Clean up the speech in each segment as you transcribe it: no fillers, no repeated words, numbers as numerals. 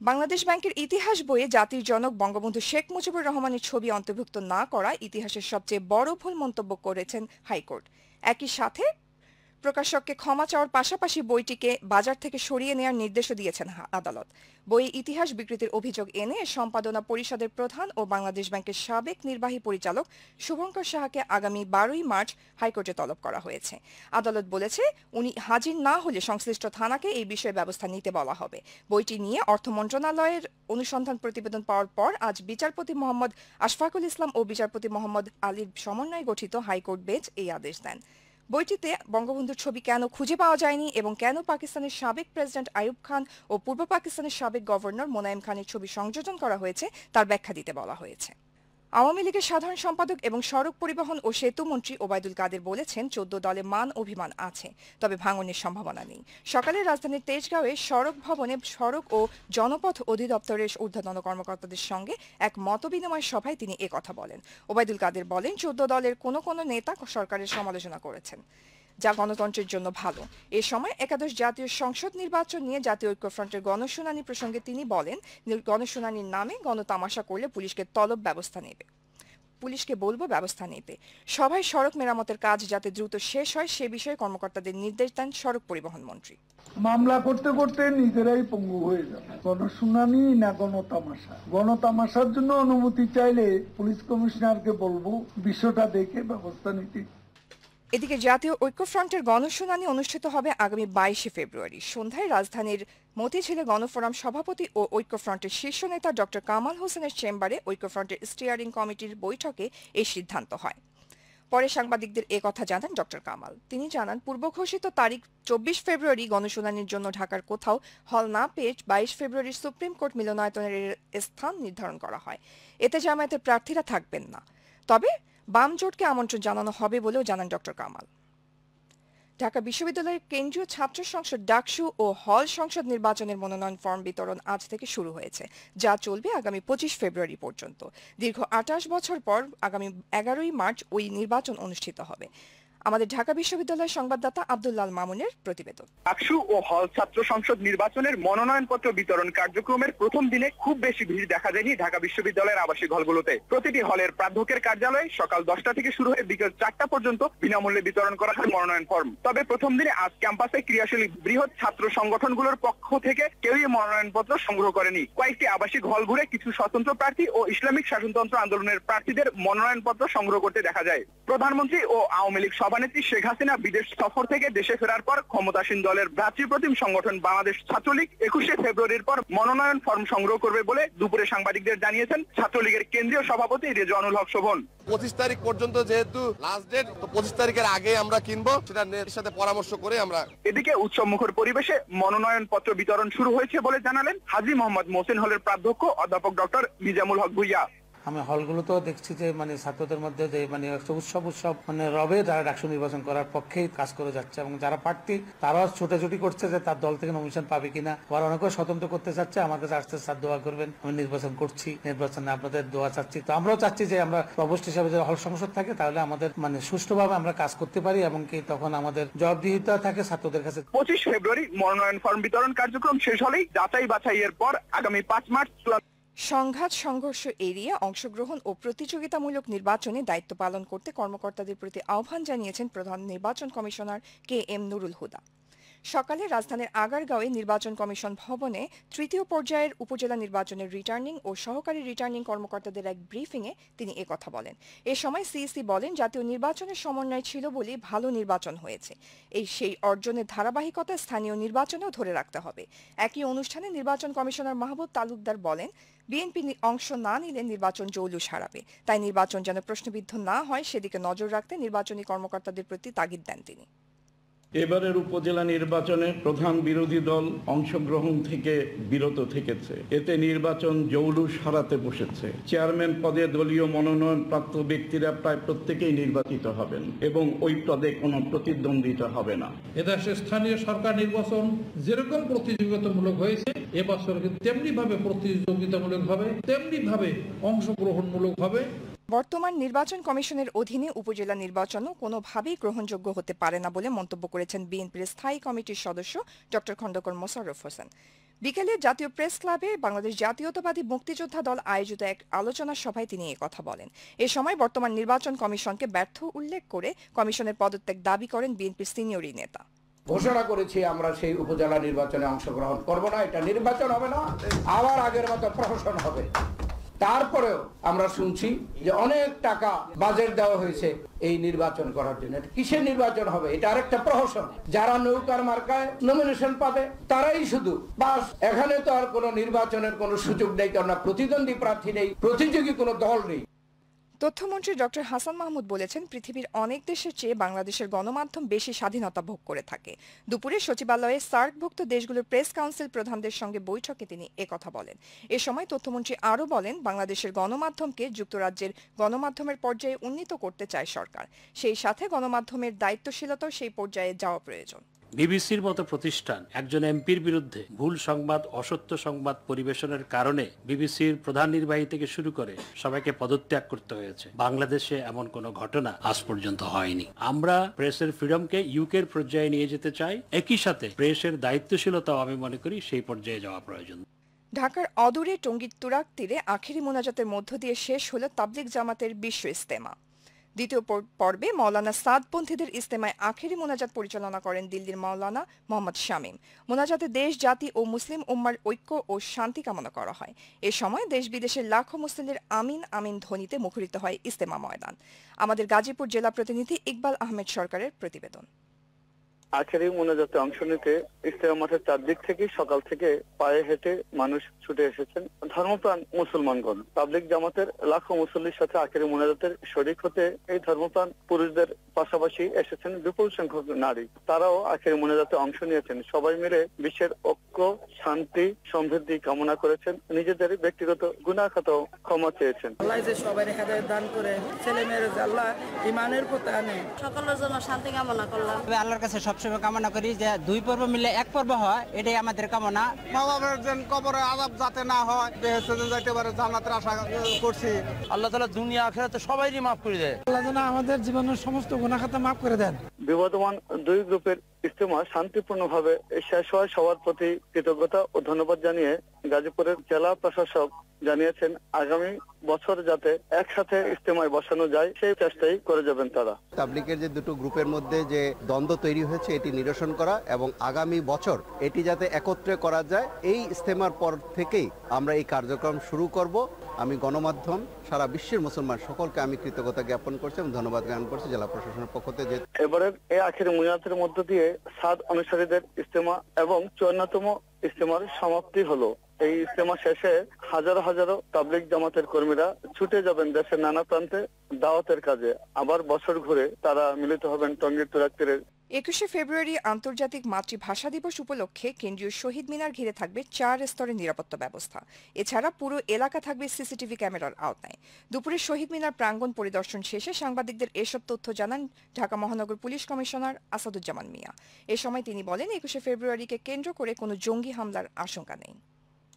বাংলাদেশ ব্যাংকের ইতিহাস বইয়ে জাতির জনক বঙ্গবন্ধু শেখ মুজিবুর রহমানের ছবি অন্তর্ভুক্ত না করা ইতিহাসের সবচেয়ে বড় ভুল মন্তব্য করেছেন হাইকোর্ট। একই সাথে প্রকাশককে ক্ষমা চাওয়ার পাশাপাশি বইটিকে বাজার থেকে সরিয়ে নেওয়ার নির্দেশও দিয়েছেন আদালত। বইয়ে ইতিহাস বিকৃতির অভিযোগ এনে সম্পাদনা পরিষদের প্রধান ও বাংলাদেশ ব্যাংকের সাবেক নির্বাহী পরিচালক শুভঙ্কর সাহাকে আগামী 12ই মার্চ হাইকোর্টে তলব করা হয়েছে। আদালত বলেছে, উনি হাজির না হলে সংশ্লিষ্ট থানাকে এই বিষয়ে ব্যবস্থা নিতে বলা হবে। বইটি নিয়ে অর্থ মন্ত্রণালয়ের অনুসন্ধান প্রতিবেদন পাওয়ার পর আজ বিচারপতি মোহাম্মদ আশফাকুল ইসলাম ও বিচারপতি মোহাম্মদ আলীর সমন্বয়ে গঠিত হাইকোর্ট বেঞ্চ এই আদেশ দেন। বইটিতে বঙ্গবন্ধুর ছবি কেন খুঁজে পাওয়া যায়নি এবং কেন পাকিস্তানের সাবেক প্রেসিডেন্ট আইয়ুব খান ও পূর্ব পাকিস্তানের সাবেক গভর্নর মোনায়েম খানের ছবি সংযোজন করা হয়েছে তার ব্যাখ্যা দিতে বলা হয়েছে। আওয়ামী লীগের সাধারণ সম্পাদক এবং সড়ক পরিবহন ও সেতু মন্ত্রী ওবায়দুল কাদের বলেছেন, 14 দলে মান অভিমান আছে, তবে ভাঙনের সম্ভাবনা নেই। সকালে রাজধানীর তেজগাঁওয়ে সড়ক ভবনে সড়ক ও জনপথ অধিদপ্তরের ঊর্ধ্বতন কর্মকর্তাদের সঙ্গে এক মতবিনিময় সভায় তিনি একথা বলেন। ওবায়দুল কাদের বলেন, 14 দলের কোনো নেতা সরকারের সমালোচনা করেছেন, যা গণতন্ত্রের জন্য ভালো। এ সময় একাদশ জাতীয় সংসদ নির্বাচন নিয়ে জাতীয় ঐক্যফ্রন্টের গণশুনানি প্রসঙ্গে তিনি বলেন, গণশুনানির নামে গণতামাশা করলে পুলিশকে বলবো ব্যবস্থা নেবে। সভায় সড়ক মেরামতের কাজ যাতে দ্রুত শেষ হয় সে বিষয়ে কর্মকর্তাদের নির্দেশ দেন সড়ক পরিবহন মন্ত্রী। মামলা করতে করতে নিজেরাই পঙ্গু হয়ে যাবে। গণশুনানি না গণতামাশা? গণতামাশার জন্য অনুমতি চাইলে পুলিশ কমিশনারকে বলবো বিষয়টা দেখে ব্যবস্থা নিতে। এদিকে জাতীয় ঐক্যফ্রন্টের গণশুনানি অনুষ্ঠিত হবে আগামী 22শে ফেব্রুয়ারি সন্ধ্যায় রাজধানীর মতিঝিলে গণফোরাম সভাপতি ও ঐক্যফ্রন্টের শীর্ষ নেতা ডক্টর কামাল হোসেনের চেম্বারে ঐক্যফ্রন্টের স্টিয়ারিং কমিটির বৈঠকে এই সিদ্ধান্ত হয়। পরে সাংবাদিকদের কথা জানান ডক্টর কামাল। তিনি জানান, পূর্ব ঘোষিত তারিখ 24 ফেব্রুয়ারি গণশুনানির জন্য ঢাকার কোথাও হল না পেয়ে 22 ফেব্রুয়ারি সুপ্রিম কোর্ট মিলনায়তনের স্থান নির্ধারণ করা হয়। এতে জামায়াতের প্রার্থীরা থাকবেন না, তবে বাম জোটকে আমন্ত্রণ জানানো হবে বলেও জানান ডক্টর কামাল। ঢাকা বিশ্ববিদ্যালয়ের কেন্দ্রীয় ছাত্র সংসদ ডাকসু ও হল সংসদ নির্বাচনের মনোনয়ন ফর্ম বিতরণ আজ থেকে শুরু হয়েছে, যা চলবে আগামী 25 ফেব্রুয়ারি পর্যন্ত। দীর্ঘ 28 বছর পর আগামী 11ই মার্চ ওই নির্বাচন অনুষ্ঠিত হবে। আমাদের ঢাকা বিশ্ববিদ্যালয়ের সংবাদদাতা আব্দুল্লাল মামুনের প্রতিবেদন। ডাকসু ও হল ছাত্র সংসদ নির্বাচনের মনোনয়নপত্র বিতরণ কার্যক্রমের প্রথম দিনে খুব বেশি ভিড় দেখা যায়নি ঢাকা বিশ্ববিদ্যালয়ের আবাসিক হলগুলোতে। প্রতিটি হলের প্রাধ্যক্ষের কার্যালয়ে সকাল 10টা থেকে শুরু হয়ে বিকেল 4টা পর্যন্ত বিনামূল্যে বিতরণ করা হয় মনোনয়ন ফর্ম। তবে প্রথম দিনে আজ ক্যাম্পাসে ক্রিয়াশীল বৃহৎ ছাত্র সংগঠনগুলোর পক্ষ থেকে কেউই মনোনয়নপত্র সংগ্রহ করেনি। কয়েকটি আবাসিক হল ঘুরে কিছু স্বতন্ত্র প্রার্থী ও ইসলামিক শাসনতন্ত্র আন্দোলনের প্রার্থীদের মনোনয়নপত্র সংগ্রহ করতে দেখা যায়। প্রধানমন্ত্রী ও আওয়ামী লীগ সভানেত্রী শেখ হাসিনা বিদেশ সফর থেকে দেশে ফেরার পর ক্ষমতাসীন দলের ভ্রাতৃপ্রতিম সংগঠন বাংলাদেশ ছাত্রলীগ 21শে ফেব্রুয়ারির পর মনোনয়ন ফর্ম সংগ্রহ করবে বলে দুপুরে সাংবাদিকদের জানিয়েছেন ছাত্রলীগের কেন্দ্রীয় সভাপতি রেজওয়ানুল হক শোভন। 25 তারিখ পর্যন্ত যেহেতু লাস্ট ডেট, তো 25 তারিখের আগে আমরা কিনবো, সেটা নেটের সাথে পরামর্শ করে আমরা। এদিকে উৎসবমুখর পরিবেশে মনোনয়ন পত্র বিতরণ শুরু হয়েছে বলে জানালেন হাজী মোহাম্মদ মোহসিন হলের প্রাধ্যক্ষ অধ্যাপক ডক্টর মিজামুল হক ভুইয়া। আমি হলগুলোতেও দেখছি যে ছাত্রদের মধ্যে যে উৎসব রবে যারা ডাকসু নির্বাচন করার পক্ষেই কাজ করে যাচ্ছে, এবং যারা প্রার্থী তারাও ছোটাছুটি করছে যে তার দল থেকে নমিনেশন পাবে কিনা। আবার অনেকেও স্বতন্ত্র করতে চাচ্ছে, আমার কাছে আসতে স্যার দোয়া করবেন, আমি নির্বাচন করছি, নির্বাচনে আপনাদের দোয়া চাচ্ছি। তো আমরাও চাচ্ছি যে আমরা প্রভোস্ট হিসাবে যে হল সংসদ থাকে তাহলে আমাদের সুষ্ঠুভাবে আমরা কাজ করতে পারি এবং কি তখন আমাদের জবাবদিহিতা থাকে ছাত্রদের কাছে। 25 ফেব্রুয়ারি মনোনয়ন ফর্ম বিতরণ কার্যক্রম শেষ হলেই যাচাই বাছাইয়ের পর আগামী 5 মার্চ সংঘাত সংঘর্ষ এড়িয়ে অংশগ্রহণ ও প্রতিযোগিতামূলক নির্বাচনে দায়িত্ব পালন করতে কর্মকর্তাদের প্রতি আহ্বান জানিয়েছেন প্রধান নির্বাচন কমিশনার KM নুরুল হুদা। সকালে রাজধানীর আগারগাঁওয়ে নির্বাচন কমিশন ভবনে তৃতীয় পর্যায়ের উপজেলা নির্বাচনের রিটার্নিং ও সহকারী রিটার্নিং কর্মকর্তাদের এক ব্রিফিংয়ে তিনি একথা বলেন। এ সময় সিইসি বলেন, জাতীয় নির্বাচনের সমন্বয় ছিল বলেই ভালো নির্বাচন হয়েছে। সেই অর্জনের ধারাবাহিকতা স্থানীয় নির্বাচনেও ধরে রাখতে হবে। একই অনুষ্ঠানে নির্বাচন কমিশনার মাহবুব তালুকদার বলেন, বিএনপি অংশ না নিলে নির্বাচন জৌলুস হারাবে, তাই নির্বাচন যেন প্রশ্নবিদ্ধ না হয় সেদিকে নজর রাখতে নির্বাচনী কর্মকর্তাদের প্রতি তাগিদ দেন তিনি। এবারের উপজেলা নির্বাচনে প্রধান বিরোধী দল অংশগ্রহণ থেকে বিরত থেকেছে, এতে নির্বাচন জৌলুস হারাতে বসেছে। চেয়ারম্যান পদে দলীয় মনোনয়নপ্রাপ্ত ব্যক্তিরা প্রায় প্রত্যেকেই নির্বাচিত হবেন এবং ওই পদে কোনো প্রতিদ্বন্দ্বিতা হবে না। এদেশে স্থানীয় সরকার নির্বাচন যেরকম প্রতিযোগিতামূলক হয়েছে, এবছর তেমনি ভাবে প্রতিযোগিতামূলক হবে, তেমনি ভাবে অংশগ্রহণমূলক হবে। বর্তমান নির্বাচন কমিশনের অধীনে উপজেলা নির্বাচনও কোনোভাবেই গ্রহণযোগ্য হতে পারে না বলে মন্তব্য করেছেন বিএনপির স্থায়ী কমিটির সদস্য ডক্টর খন্দকার মোশাররফ হোসেন। বিকেলে জাতীয় প্রেস ক্লাবে বাংলাদেশ জাতীয়তাবাদী মুক্তিযোদ্ধা দল আয়োজিত এক আলোচনা সভায় তিনি কথা বলেন। এ সময় বর্তমান নির্বাচন কমিশনকে ব্যর্থ উল্লেখ করে কমিশনের পদত্যাগ দাবি করেন বিএনপির সিনিয়র নেতা। ঘোষণা করেছি আমরা সেই উপজেলা নির্বাচনে অংশগ্রহণ করব না, এটা নির্বাচন হবে না, আবার আগের মতো প্রহসন হবে। তারপরেও আমরা শুনছি যে অনেক টাকা বাজেট দেওয়া হয়েছে এই নির্বাচন করার জন্য। কিসের নির্বাচন হবে? এটা আরেকটা প্রহসন। যারা নৌকার মার্কায় নমিনেশন পাবে তারাই শুধু বাস। এখানে তো আর কোনো নির্বাচনের কোনো সুযোগ নেই, কারণ প্রতিদ্বন্দ্বী প্রার্থী নেই, প্রতিযোগী কোনো দল নেই। তথ্যমন্ত্রী ডক্টর হাসান মাহমুদ বলেছেন, পৃথিবীর অনেক দেশের চেয়ে বাংলাদেশের গণমাধ্যম বেশি স্বাধীনতা ভোগ করে থাকে। দুপুরে সচিবালয়ে সার্কভুক্ত দেশগুলোর প্রেস কাউন্সিল প্রধানদের সঙ্গে বৈঠকে তিনি একথা বলেন। এ সময় তথ্যমন্ত্রী আরও বলেন, বাংলাদেশের গণমাধ্যমকে যুক্তরাজ্যের গণমাধ্যমের পর্যায়ে উন্নীত করতে চায় সরকার। সেই সাথে গণমাধ্যমের দায়িত্বশীলতাও সেই পর্যায়ে যাওয়া প্রয়োজন। বিবিসির মতো প্রতিষ্ঠান একজন এমপির বিরুদ্ধে ভুল সংবাদ, অসত্য সংবাদ পরিবেশনের কারণে বিবিসির প্রধান নির্বাহী থেকে শুরু করে সবাইকে পদত্যাগ করতে হয়েছে। বাংলাদেশে এমন কোনো ঘটনা আজ পর্যন্ত হয়নি। আমরা প্রেসের ফ্রিডমকে ইউকের পর্যায়ে নিয়ে যেতে চাই। একই সাথে প্রেসের দায়িত্বশীলতাও আমি মনে করি সেই পর্যায়ে যাওয়া প্রয়োজন। ঢাকার অদূরে টঙ্গীর তুরাগ তীরে আখেরি মোনাজাতের মধ্য দিয়ে শেষ হল তাবলিগ জামাতের বিশ্ব ইজতেমা। দ্বিতীয় পর্বে মাওলানা সাদপন্থীদের ইজতেমায় আখেরি মোনাজাত পরিচালনা করেন দিল্লির মাওলানা মোহাম্মদ শামীম। মোনাজাতে দেশ, জাতি ও মুসলিম উম্মার ঐক্য ও শান্তি কামনা করা হয়। এ সময় দেশ বিদেশের লাখো মুসলিমদের আমিন আমিন ধ্বনিতে মুখরিত হয় ইজতেমা ময়দান। আমাদের গাজীপুর জেলা প্রতিনিধি ইকবাল আহমেদ সরকারের প্রতিবেদন। আখেরি মোনাজাতে অংশ নিতে ইজতেমা মাঠের চারদিক থেকে সকাল থেকে পায়ে হেঁটে মানুষ ছুটে এসেছেন ধর্মপ্রাণ মুসলমানগণ। তাবলিগ জামাতের লাখো মুসল্লির সাথে আখেরি মোনাজাতের শরীক হতে এই ধর্মপ্রাণ পুরুষদের পাশাপাশি এসেছেন বিপুল সংখ্যক নারী। তারাও আখেরি মোনাজাতে অংশ নিয়েছেন। সবাই মিলে বিশ্বের ঐক্য, শান্তি, সমৃদ্ধি কামনা করেছেন। নিজেদের ব্যক্তিগত গুনাহ খাতাও ক্ষমা চেয়েছেন। আল্লাহ যে সবাই হেদায়েত দান করে, ছেলে মেয়ের আল্লাহ ঈমানের পথে আনে, সকলের জন্য শান্তি কামনা করলাম। আল্লাহর কাছে সবসময় কামনা করি যে দুই পর্ব মিলে এক পর্ব হয়, এটাই আমাদের কামনা। মা-বাবার যেন কবরে আযাব যাতে না হয়, বেহেশতে যাইতে পারে, জান্নাতের আশা করছি। আল্লাহ তাআলা দুনিয়া আখিরাতে সবাইরই মাফ করে দেয়। আল্লাহ যেন আমাদের জীবনের সমস্ত গুনাহ খাতা মাফ করে দেন। বিবদমান দুই গ্রুপের ইজতেমা শান্তিপূর্ণভাবে শেষ হয় সবার প্রতি কৃতজ্ঞতা ও ধন্যবাদ জানিয়ে গাজীপুরের জেলা প্রশাসক জানিয়েছেন আগামী বছর যাতে একসাথে ইজতেমায় বসানো যায় সেই চেষ্টাই করে যাবেন তারা। তাবলিগের যে দুটো গ্রুপের মধ্যে যে দ্বন্দ্ব তৈরি হয়েছে এটি নিরসন করা এবং আগামী বছর এটি যাতে একত্রে করা যায়, এই ইজতেমার পর থেকেই আমরা এই কার্যক্রম শুরু করব। আমি গণমাধ্যম, সারা বিশ্বের মুসলমান সকলকে আমি কৃতজ্ঞতা জ্ঞাপন করছি এবং ধন্যবাদ জ্ঞাপন করছি জেলা প্রশাসনের পক্ষ থেকে। এবারের এই আখেরি মুনাজাতের মধ্য দিয়ে সাদ অনুসারীদের ইজতেমা এবং 54তম ইজতেমার সমাপ্তি হলো। এই ইজতেমা শেষে হাজারো হাজারো তাবলিগ জামাতের কর্মীরা ছুটে যাবেন দেশের নানা প্রান্তে দাওয়াতের কাজে। আবার বছর ঘুরে তারা মিলিত হবেন টঙ্গীর তুরাগ তীরের। 21শে ফেব্রুয়ারি আন্তর্জাতিক মাতৃভাষা দিবস উপলক্ষে কেন্দ্রীয় শহীদ মিনার ঘিরে থাকবে 4 স্তরের নিরাপত্তা ব্যবস্থা। এছাড়া পুরো এলাকা থাকবে সিসিটিভি ক্যামেরার আওতায়। দুপুরে শহীদ মিনার প্রাঙ্গণ পরিদর্শন শেষে সাংবাদিকদের এসব তথ্য জানান ঢাকা মহানগর পুলিশ কমিশনার আসাদুজ্জামান মিয়া। এ সময় তিনি বলেন, 21শে ফেব্রুয়ারিকে কেন্দ্র করে কোনো জঙ্গি হামলার আশঙ্কা নেই।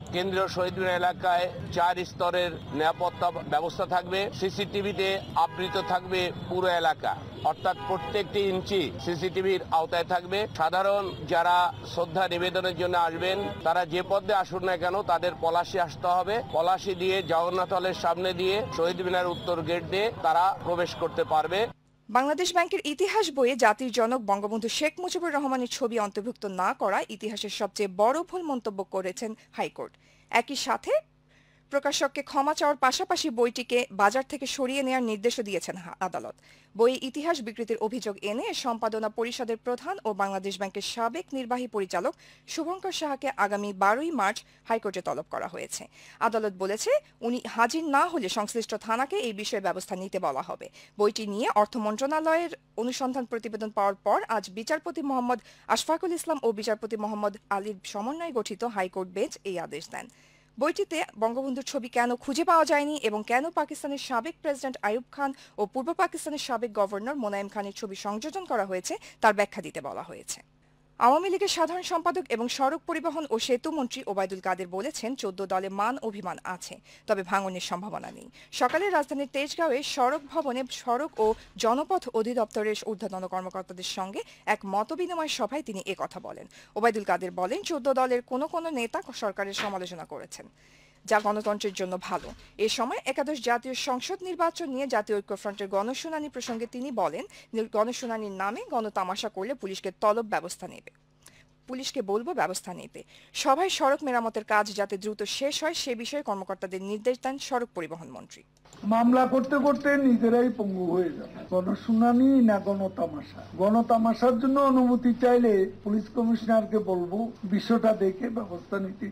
কেন্দ্রীয় শহীদ মিনার এলাকায় 4 স্তরের নিরাপত্তা ব্যবস্থা থাকবে। সিসিটিভিতে আবৃত থাকবে পুরো এলাকা, অর্থাৎ প্রত্যেকটি ইঞ্চি সিসিটিভির আওতায় থাকবে। সাধারণ যারা শ্রদ্ধা নিবেদনের জন্য আসবেন তারা যে পথে আসুন না কেন তাদের পলাশি আসতে হবে। পলাশি দিয়ে জগন্নাথ হলের সামনে দিয়ে শহীদ মিনার উত্তর গেট দিয়ে তারা প্রবেশ করতে পারবে। বাংলাদেশ ব্যাংকের ইতিহাস বইয়ে জাতির জনক বঙ্গবন্ধু শেখ মুজিবুর রহমানের ছবি অন্তর্ভুক্ত না করা ইতিহাসের সবচেয়ে বড় ভুল মন্তব্য করেছেন হাইকোর্ট। একই সাথে প্রকাশককে ক্ষমা চাওয়ার পাশাপাশি বইটিকে বাজার থেকে সরিয়ে নেওয়ার নির্দেশও দিয়েছেন আদালত। বইয়ে ইতিহাস বিকৃতির অভিযোগ এনে সম্পাদনা পরিষদের প্রধান ও বাংলাদেশ ব্যাংকের সাবেক নির্বাহী পরিচালক শুভঙ্কর সাহাকে আগামী 12ই মার্চ হাইকোর্টে তলব করা হয়েছে। আদালত বলেছে, উনি হাজির না হলে সংশ্লিষ্ট থানাকে এই বিষয়ে ব্যবস্থা নিতে বলা হবে। বইটি নিয়ে অর্থ মন্ত্রণালয়ের অনুসন্ধান প্রতিবেদন পাওয়ার পর আজ বিচারপতি মোহাম্মদ আশফাকুল ইসলাম ও বিচারপতি মোহাম্মদ আলীর সমন্বয়ে গঠিত হাইকোর্ট বেঞ্চ এই আদেশ দেন। বইটিতে বঙ্গবন্ধুর ছবি কেন খুঁজে পাওয়া যায়নি এবং কেন পাকিস্তানের সাবেক প্রেসিডেন্ট আইয়ুব খান ও পূর্ব পাকিস্তানের সাবেক গভর্নর মোনায়েম খানের ছবি সংযোজন করা হয়েছে তার ব্যাখ্যা দিতে বলা হয়েছে। আওয়ামী লীগের সাধারণ সম্পাদক এবং সড়ক পরিবহন ও সেতু মন্ত্রী ওবায়দুল কাদের বলেছেন 14 দলে মান অভিমান আছে, তবে ভাঙনের সম্ভাবনা নেই। সকালে রাজধানীর তেজগাঁওয়ে সড়ক ভবনে সড়ক ও জনপথ অধিদপ্তরের ঊর্ধ্বতন কর্মকর্তাদের সঙ্গে এক মতবিনিময় সভায় তিনি একথা বলেন। ওবায়দুল কাদের বলেন 14 দলের কোনো নেতা সরকারের সমালোচনা করেছেন, যা গণতন্ত্রের জন্য ভালো। এ সময় একাদশ জাতীয় সংসদ নির্বাচন নিয়ে জাতীয় ঐক্যফ্রন্টের গণশুনানি প্রসঙ্গে তিনি বলেন, গণশুনানির নামে গণতামাশা করলে পুলিশকে ব্যবস্থা নেবে। সভায় সড়ক মেরামতের কাজ যাতে দ্রুত শেষ হয় সে বিষয়ে কর্মকর্তাদের নির্দেশ দেন সড়ক পরিবহন মন্ত্রী। মামলা করতে করতে নিজেরাই পঙ্গু হয়ে যাবে। গণশুনানি না গণতামাশা। গণতামাশার জন্য অনুমতি চাইলে পুলিশ কমিশনারকে বলবো বিষয়টা দেখে ব্যবস্থা নিতে।